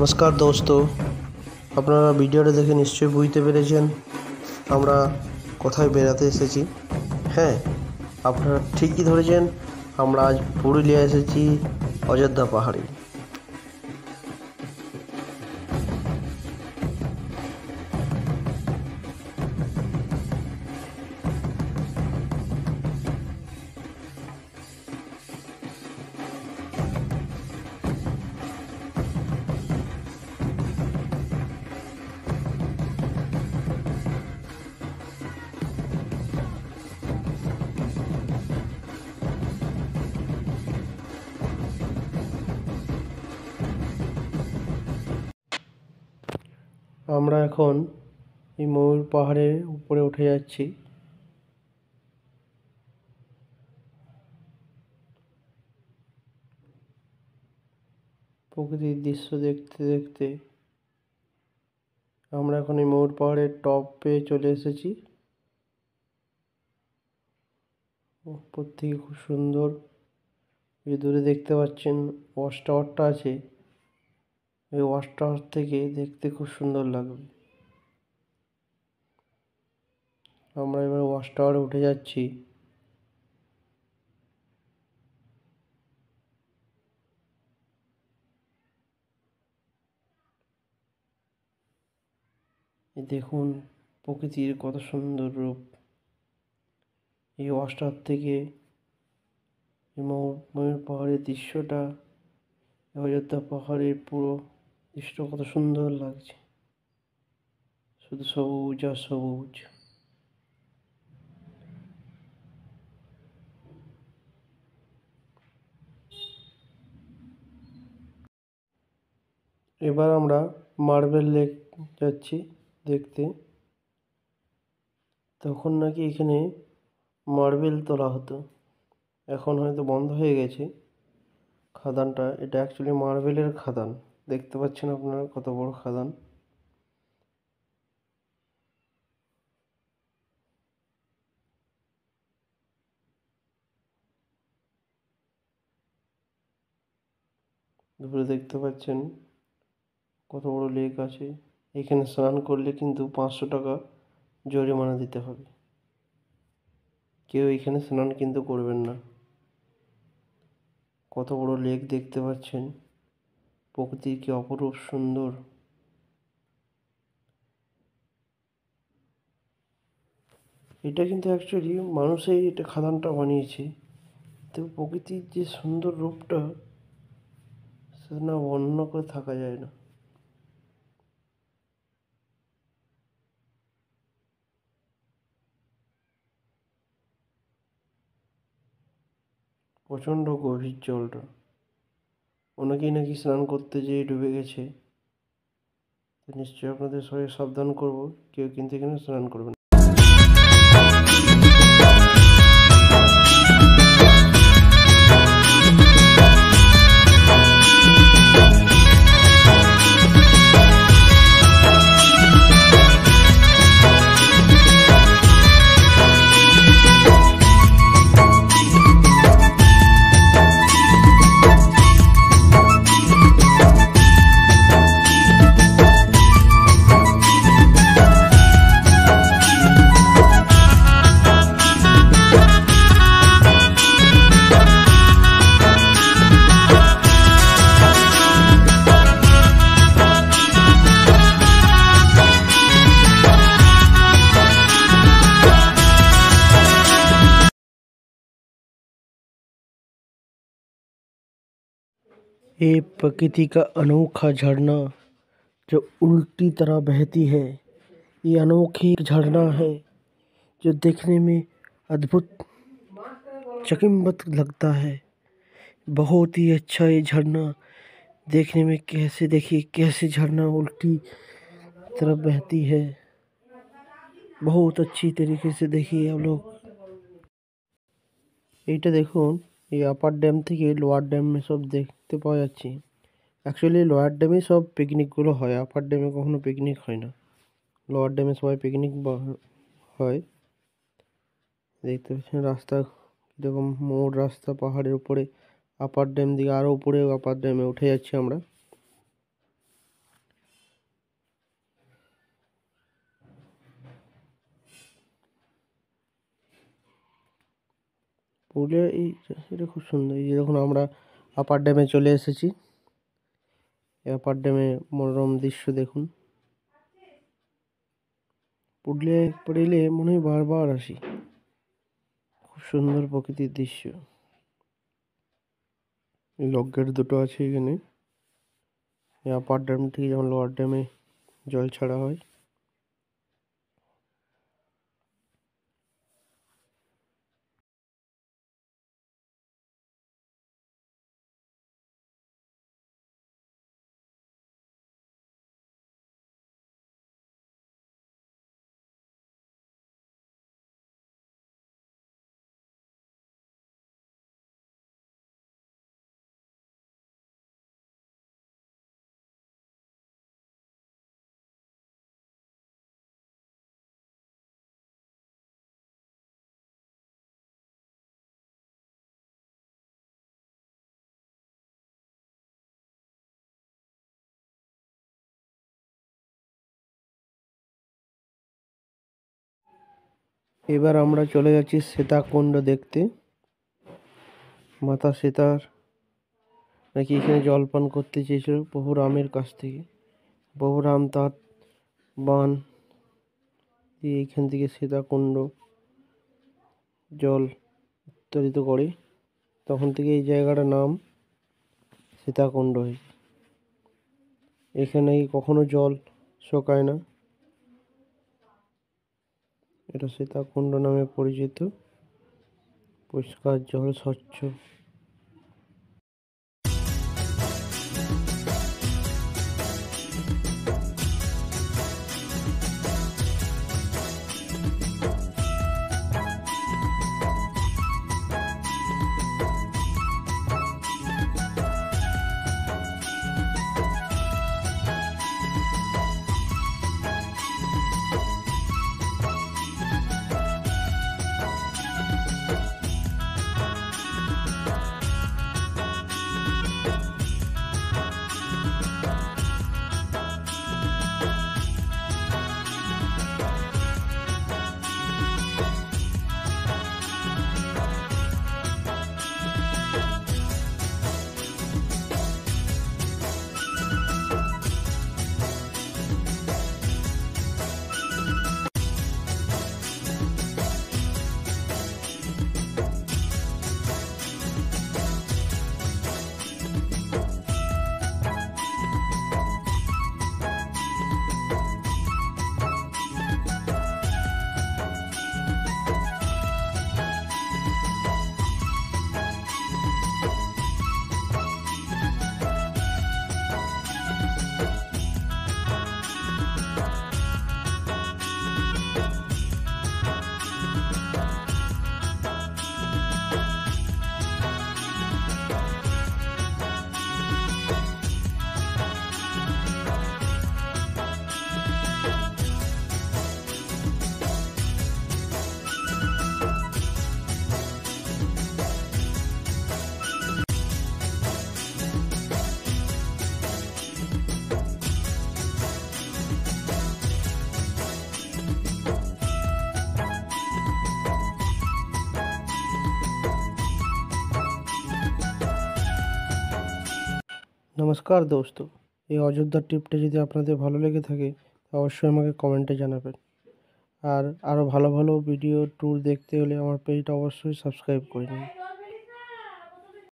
नमस्कार दोस्तों, আপনারা ভিডিওটা দেখে নিশ্চয়ই বুঝতে পেরেছেন আমরা কোথায় বেড়াতে এসেছি। হ্যাঁ, আপনারা ঠিকই ধরেছেন, আমরা আজ পুরুলিয়া এসেছি অযোধ্যা পাহাড়ে। আমরা এখন এই ময়ূর পাহাড়ের উপরে উঠে যাচ্ছি। প্রকৃতির দৃশ্য দেখতে দেখতে আমরা এখন এই ময়ূর পাহাড়ের টপে চলে এসেছি। উপর থেকে খুব সুন্দর, এই দূরে দেখতে পাচ্ছেন ওয়াচ টাওয়ারটা আছে, এই ওয়াচ টাওয়ার থেকে দেখতে খুব সুন্দর লাগবে। আমরা এবার ওয়াচ টাওয়ারে উঠে যাচ্ছি। দেখুন প্রকৃতির কত সুন্দর রূপ। এই ওয়াচ টাওয়ার থেকে ময়ূর পাহাড়ের দৃশ্যটা, অযোধ্যা পাহাড়ের পুরো দৃশ্যটা কত সুন্দর লাগছে, শুধু সবুজ আর সবুজ। এবার আমরা মার্বেল লেক যাচ্ছি দেখতে। তখন নাকি এখানে মার্বেল তোলা হতো, এখন হয়তো বন্ধ হয়ে গেছে খাদানটা। এটা অ্যাকচুয়ালি মার্বেলের খাদান, দেখতে পাচ্ছেন আপনারা কত বড় খাদান। দুপুরে দেখতে পাচ্ছেন কত বড় লেক আছে। এখানে স্নান করলে কিন্তু 500 টাকা জরিমানা দিতে হবে, কেউ এখানে স্নান কিন্তু করবেন না। কত বড় লেক দেখতে পাচ্ছেন, প্রকৃতির কি অপরূপ সুন্দর। এটা কিন্তু অ্যাকচুয়ালি মানুষই এটা খাদানটা বানিয়েছে, তো প্রকৃতির যে সুন্দর রূপটা সেটা না বর্ণনা করে থাকা যায় না। প্রচণ্ড গভীর জলটা, অনেকেই নাকি স্নান করতে যেয়ে ডুবে গেছে। তো নিশ্চয়ই আপনাদের সবাই সাবধান করব, কেউ কিন্তু এখানে স্নান করবেন। ये प्रकृति का अनोखा झरना जो उल्टी तरह बहती है, ये अनोखी झरना है जो देखने में अद्भुत चकिम्बत लगता है। बहुत ही अच्छा ये झरना देखने में, कैसे देखिए कैसे झरना उल्टी तरफ बहती है, बहुत अच्छी तरीके से देखिए आप लोग। এইটা দেখুন, এই আপার ড্যাম থেকে লোয়ার ড্যামে সব দেখতে পাওয়া যাচ্ছে। অ্যাকচুয়ালি লোয়ার ড্যামে সব পিকনিকগুলো হয়, আপার ড্যামে কখনো পিকনিক হয় না। লোয়ার ড্যামে সবাই পিকনিক হয়। দেখতে পাচ্ছেন রাস্তা কীরকম মোড় রাস্তা পাহাড়ের উপরে, আপার ড্যাম দিকে আরও উপরে আপার ড্যামে উঠে যাচ্ছি আমরা। পুরুলিয়া এটা খুব সুন্দর। এই যে দেখুন আমরা আপার ড্যামে চলে এসেছি। এই আপার ড্যামে মনোরম দৃশ্য দেখুন। পুরুলিয়ায় একবার এলে মনে হয় বারবার আসি। খুব সুন্দর প্রকৃতির দৃশ্য। এই লক গেট দুটো আছে এখানে। এই আপার ড্যাম থেকে যেমন লোয়ার ড্যামে জল ছাড়া হয়। এবার আমরা চলে যাচ্ছি সীতাকুণ্ড দেখতে। মাতা সীতার নাকি এখানে জলপান করতে চেয়েছিল প্রভু রামের কাছ থেকে। প্রভু রাম তার বাণ দিয়ে এখান থেকে সীতাকুণ্ড জল উত্তোলিত করে। তখন থেকে এই জায়গাটার নাম সীতাকুণ্ড হয়েছে। এখানে কখনো জল শুকায় না। এটা সীতাকুণ্ড নামে পরিচিত। পরিষ্কার জল, স্বচ্ছ। নমস্কার दोस्तों, এই অযোধ্যা ট্রিপটা যদি আপনাদের ভালো লেগে থাকে অবশ্যই আমাকে কমেন্টে জানাবেন। আর আরও ভালো ভালো ভিডিও ট্যুর দেখতে হলে আমার পেজটা অবশ্যই সাবস্ক্রাইব করে নিন।